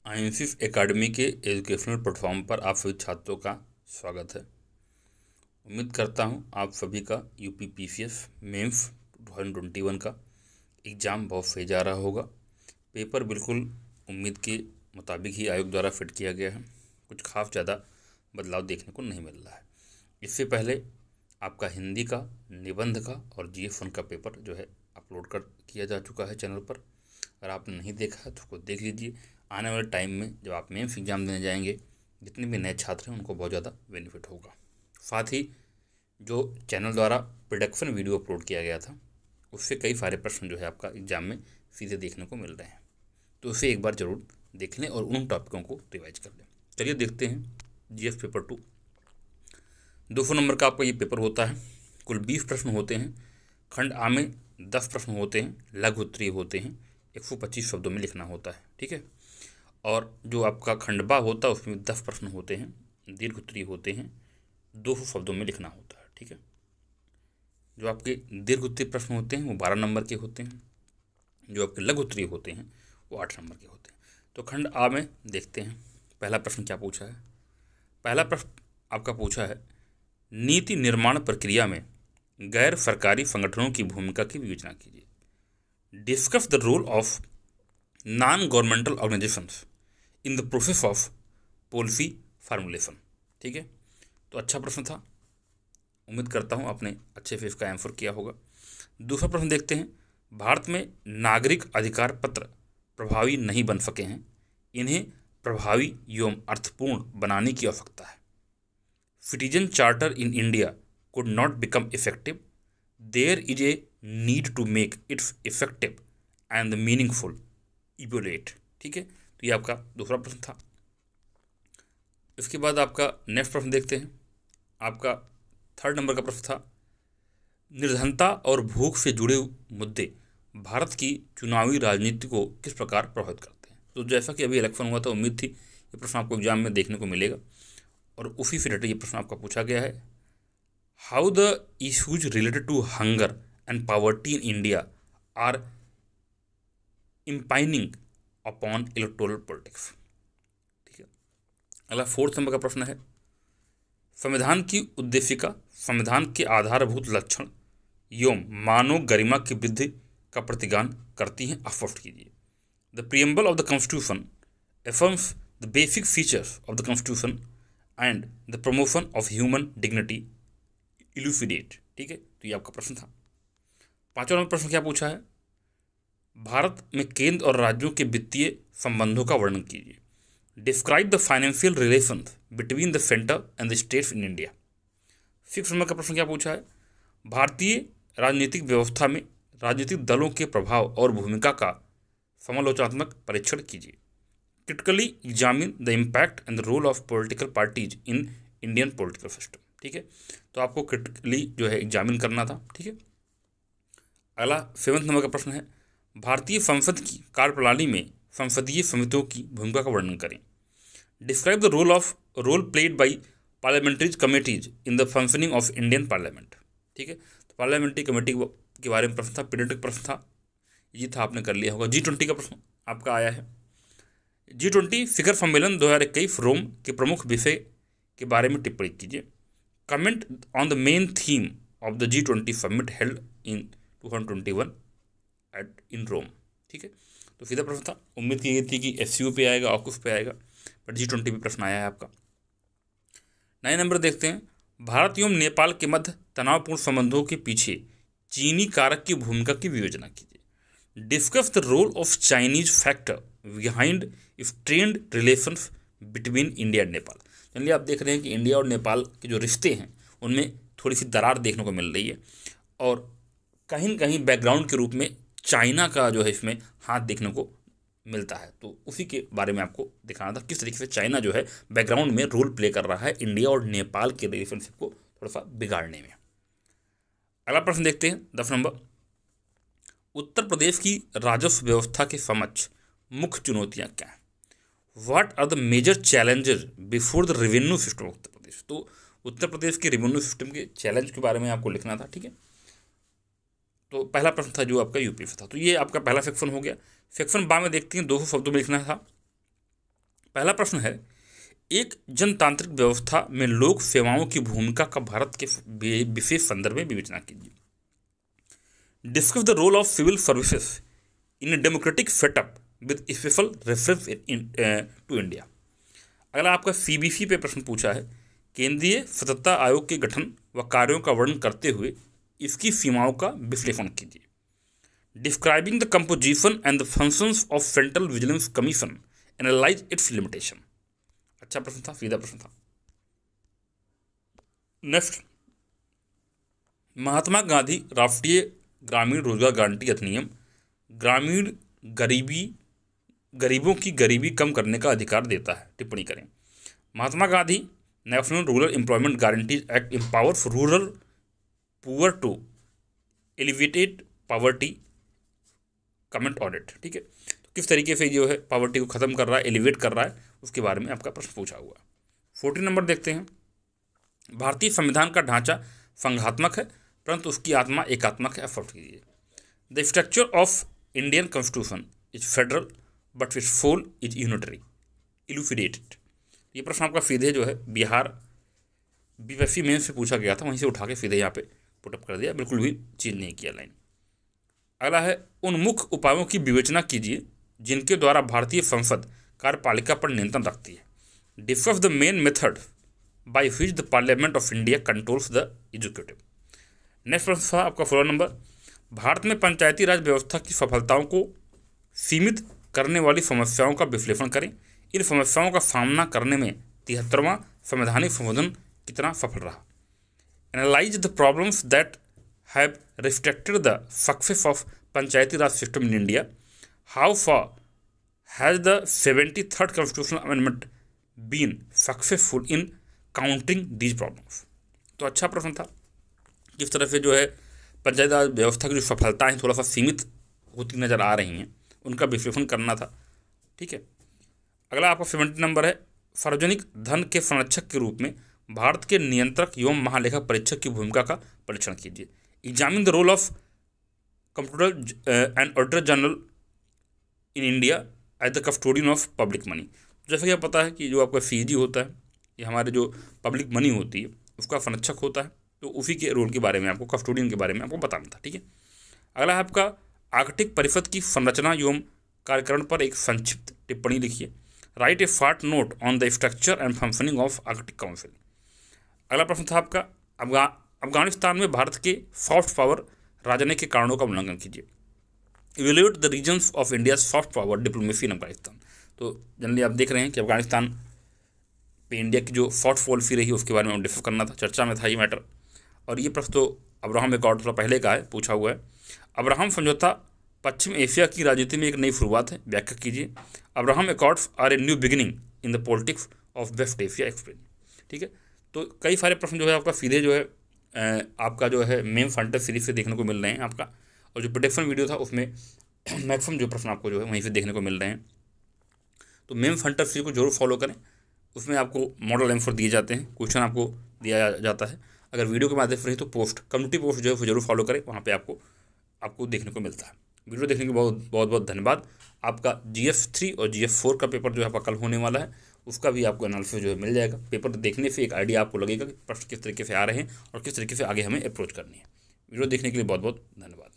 आईएनसीएस academy के educational platform पर आप सभी छात्रों का स्वागत है। उम्मीद करता हूं आप सभी का यूपी पीसीएस मेंस 2021 का एग्ज़ाम बहुत सही जा रहा होगा। पेपर बिल्कुल उम्मीद के मुताबिक ही आयोग द्वारा फिट किया गया है। कुछ खास ज़्यादा बदलाव देखने को नहीं मिल रहा है। इससे पहले आपका हिंदी का, निबंध का और जीएस 1 का पेपर जो है अपलोड कर किया जा चुका है चैनल पर। अगर आपने नहीं देखा है तो उसको देख लीजिए। आने वाले टाइम में जब आप मेंस एग्ज़ाम देने जाएंगे, जितने भी नए छात्र हैं उनको बहुत ज़्यादा बेनिफिट होगा। साथ ही जो चैनल द्वारा प्रोडक्शन वीडियो अपलोड किया गया था, उससे कई सारे प्रश्न जो है आपका एग्ज़ाम में सीधे देखने को मिल रहे हैं, तो उसे एक बार ज़रूर देख लें और उन टॉपिकों को रिवाइज कर लें। चलिए देखते हैं जीएस पेपर 2। 200 नंबर का आपका ये पेपर होता है। कुल 20 प्रश्न होते हैं। खंड आ में 10 प्रश्न होते हैं, लघु उत्तरीय होते हैं, 125 शब्दों में लिखना होता है, ठीक है। और जो आपका खंड बा होता है उसमें 10 प्रश्न होते हैं, दीर्घ उत्तरीय होते हैं, 200 शब्दों में लिखना होता है, ठीक है। जो आपके दीर्घ उत्तरीय प्रश्न होते हैं वो 12 नंबर के होते हैं, जो आपके लघु उत्तरीय होते हैं वो 8 नंबर के होते हैं। तो खंड आ में देखते हैं पहला प्रश्न क्या पूछा है। पहला प्रश्न आपका पूछा है, नीति निर्माण प्रक्रिया में गैर सरकारी संगठनों की भूमिका की विवेचना कीजिए। Discuss the role of non governmental organisations in the process of policy formulation, ठीक है। तो अच्छा प्रश्न था। उम्मीद करता हूँ आपने अच्छे से इसका आंसर किया होगा। दूसरा प्रश्न देखते हैं, भारत में नागरिक अधिकार पत्र प्रभावी नहीं बन सके हैं, इन्हें प्रभावी एवं अर्थपूर्ण बनाने की आवश्यकता है। Citizen charter in India could not become effective. There is a need to make it effective and meaningful. Evaluate, ठीक है। तो ये आपका दूसरा प्रश्न था। इसके बाद आपका नेक्स्ट प्रश्न देखते हैं। आपका 3rd नंबर का प्रश्न था, निर्धनता और भूख से जुड़े मुद्दे भारत की चुनावी राजनीति को किस प्रकार प्रभावित करते हैं। तो जैसा कि अभी इलेक्शन हुआ था, उम्मीद थी ये प्रश्न आपको एग्जाम में देखने को मिलेगा और उसी से रिलेटेड ये प्रश्न आपका पूछा गया है। How the issues related to hunger and poverty in India are impinging upon electoral politics, ठीक है। अगला 4th नंबर का प्रश्न है, संविधान की उद्देशिका संविधान के आधारभूत लक्षण एवं मानव गरिमा की वृद्धि का प्रतिगान करती हैं, स्पष्ट कीजिए। The preamble of the constitution affirms the basic features of the constitution and the promotion of human dignity इल्यूसिडेट, ठीक है। तो ये आपका प्रश्न था। 5वां नंबर प्रश्न क्या पूछा है, भारत में केंद्र और राज्यों के वित्तीय संबंधों का वर्णन कीजिए। Describe the financial relations between the centre and the states in India. 6 number का प्रश्न क्या पूछा है, भारतीय राजनीतिक व्यवस्था में राजनीतिक दलों के प्रभाव और भूमिका का समालोचनात्मक परीक्षण कीजिए। Critically examine the impact and the role of political parties in Indian political system, ठीक है। तो आपको क्रिटिकली जो है एग्जामिन करना था, ठीक है। अगला 7वां नंबर का प्रश्न है, भारतीय संसद की कार्यप्रणाली में संसदीय समितियों की भूमिका का वर्णन करें। Describe the role played by parliamentary committees in the functioning of Indian Parliament, ठीक है। तो पार्लियामेंट्री कमेटी के बारे में प्रश्न था, पीरियडिक प्रश्न था, ये था, आपने कर लिया होगा। G20 का प्रश्न आपका आया है। G20 शिखर सम्मेलन 2021 रोम के प्रमुख विषय के बारे में टिप्पणी कीजिए। Comment on the main theme of the G20 summit held in 2021 इन रोम, ठीक है। तो सीधा प्रश्न था। उम्मीद की गई थी कि SCO पे आएगा, ऑकुस पे आएगा, बट G20 पे प्रश्न आया है आपका। 9 नंबर देखते हैं, भारत एवं नेपाल के मध्य तनावपूर्ण संबंधों के पीछे चीनी कारक की भूमिका की विवेचना कीजिए। Discuss the role of Chinese factor behind strained relations between India and Nepal. चलिए आप देख रहे हैं कि इंडिया और नेपाल के जो रिश्ते हैं उनमें थोड़ी सी दरार देखने को मिल रही है और कहीं न कहीं बैकग्राउंड के रूप में चाइना का जो है इसमें हाथ देखने को मिलता है। तो उसी के बारे में आपको दिखाना था, किस तरीके से चाइना जो है बैकग्राउंड में रोल प्ले कर रहा है इंडिया और नेपाल के रिलेशनशिप को थोड़ा सा बिगाड़ने में। अगला प्रश्न देखते हैं 10 नंबर, उत्तर प्रदेश की राजस्व व्यवस्था के समक्ष मुख्य चुनौतियाँ क्या हैं। What are the major challenges before the revenue system of Uttar Pradesh. तो उत्तर प्रदेश के रेवेन्यू सिस्टम के चैलेंज के बारे में आपको लिखना था, ठीक है। तो पहला प्रश्न था जो आपका यूपी से था, तो ये आपका पहला सेक्शन हो गया। सेक्शन बा में देखते हैं 200 शब्दों में लिखना था। पहला प्रश्न है, एक जनतांत्रिक व्यवस्था में लोक सेवाओं की भूमिका का भारत के विशेष संदर्भ में विवेचना कीजिए। Discuss the role of civil services in a democratic setup with special reference to India. अगला आपका सीबीसी पे प्रश्न पूछा है, केंद्रीय सतर्कता आयोग के गठन व कार्यों का वर्णन करते हुए इसकी सीमाओं का विश्लेषण कीजिए। Describing the composition and the functions of central vigilance commission, analyse it's limitation. अच्छा प्रश्न था, सीधा प्रश्न था। नेक्स्ट, महात्मा गांधी राष्ट्रीय ग्रामीण रोजगार गारंटी अधिनियम ग्रामीण गरीबों की गरीबी कम करने का अधिकार देता है। टिप्पणी करें। Mahatma Gandhi national rural employment guarantees act empowers rural poor to elevated poverty. Comment audit. ठीक है, तो किस तरीके से जो है पॉवर्टी को खत्म कर रहा है, एलिवेट कर रहा है, उसके बारे में आपका प्रश्न पूछा हुआ है। 14 नंबर देखते हैं। भारतीय संविधान का ढांचा संघात्मक है परंतु उसकी आत्मा एकात्मक है। एफर्ट कीजिए। The structure of Indian constitution is federal but its soul is unitary. Elucidated. ये प्रश्न आपका सीधे जो है बिहार बीपीएससी मेंस से पूछा गया था, वहीं से उठा के सीधे यहाँ पे पुटअप कर दिया, बिल्कुल भी चेंज नहीं किया लाइन। अगला है, उन मुख्य उपायों की विवेचना कीजिए जिनके द्वारा भारतीय संसद कार्यपालिका पर नियंत्रण रखती है। Discuss the main method by which the parliament of India controls the executive. Next प्रश्न था आपका 16 नंबर। भारत में पंचायती राज व्यवस्था की सफलताओं को सीमित करने वाली समस्याओं का विश्लेषण करें। इन समस्याओं का सामना करने में 73वां संवैधानिक संशोधन कितना सफल रहा। Analyse the problems that have restricted the success of panchayati raj system in India. How far has the 73rd constitutional amendment been successful in countering these problems. तो अच्छा प्रश्न था, किस तरह से जो है पंचायती राज व्यवस्था की जो सफलताएं थोड़ा सा सीमित होती नज़र आ रही हैं, उनका विश्लेषण करना था। ठीक है, अगला आपका 70 नंबर है। सार्वजनिक धन के संरक्षक के रूप में भारत के नियंत्रक एवं महालेखा परीक्षक की भूमिका का परीक्षण कीजिए। Examine the role of comptroller and auditor general in India as the custodian of public money. जैसा कि आपको पता है कि जो आपका सीजी होता है, ये हमारे जो पब्लिक मनी होती है उसका संरक्षक होता है, तो उसी के रोल के बारे में आपको, कस्टोडियन के बारे में आपको बताना था। ठीक है, अगला है आपका आर्कटिक परिषद की संरचना एवं कार्यकरण पर एक संक्षिप्त टिप्पणी लिखिए। Right A short note on the structure and functioning of Arctic council. अगला प्रश्न था आपका अफगानिस्तान में भारत के सॉफ्ट पावर राजनीति के कारणों का उल्लंघन कीजिए। Evaluate the reasons of India soft power diplomacy in Afghanistan. तो जनरली आप देख रहे हैं कि अफगानिस्तान पे इंडिया की जो सॉफ्ट पॉलिसी रही उसके बारे में डिस्कस करना था, चर्चा में था ये मैटर। और ये प्रश्न तो अब्राहम एकॉर्ड थोड़ा पहले का है, पूछा हुआ है। अब्राहम समझौता पश्चिम एशिया की राजनीति में एक नई शुरुआत है, व्याख्या कीजिए। Abraham Accords are a new beginning in the politics of West Asia explain. ठीक है, तो कई सारे प्रश्न जो है आपका सीधे जो है आपका जो है मेम फंटर सीरीज से देखने को मिल रहे हैं आपका, और जो प्रोटेक्शन वीडियो था उसमें मैक्सिमम जो प्रश्न आपको जो है वहीं से देखने को मिल रहे हैं। तो मेम फंटर सीरीज को जरूर फॉलो करें, उसमें आपको मॉडल M4 दिए जाते हैं, क्वेश्चन आपको दिया जाता है। अगर वीडियो के माध्यम से रही तो पोस्ट, कम्युनिटी पोस्ट जो है वो जरूर फॉलो करें, वहाँ पे आपको देखने को मिलता है। वीडियो देखने के बहुत बहुत धन्यवाद। आपका GF3 और GF4 का पेपर जो है आपका कल होने वाला है, उसका भी आपको एनालिसिस जो है मिल जाएगा। पेपर देखने से एक आइडिया आपको लगेगा कि प्रश्न किस तरीके से आ रहे हैं और किस तरीके से आगे हमें अप्रोच करनी है। वीडियो देखने के लिए बहुत बहुत धन्यवाद।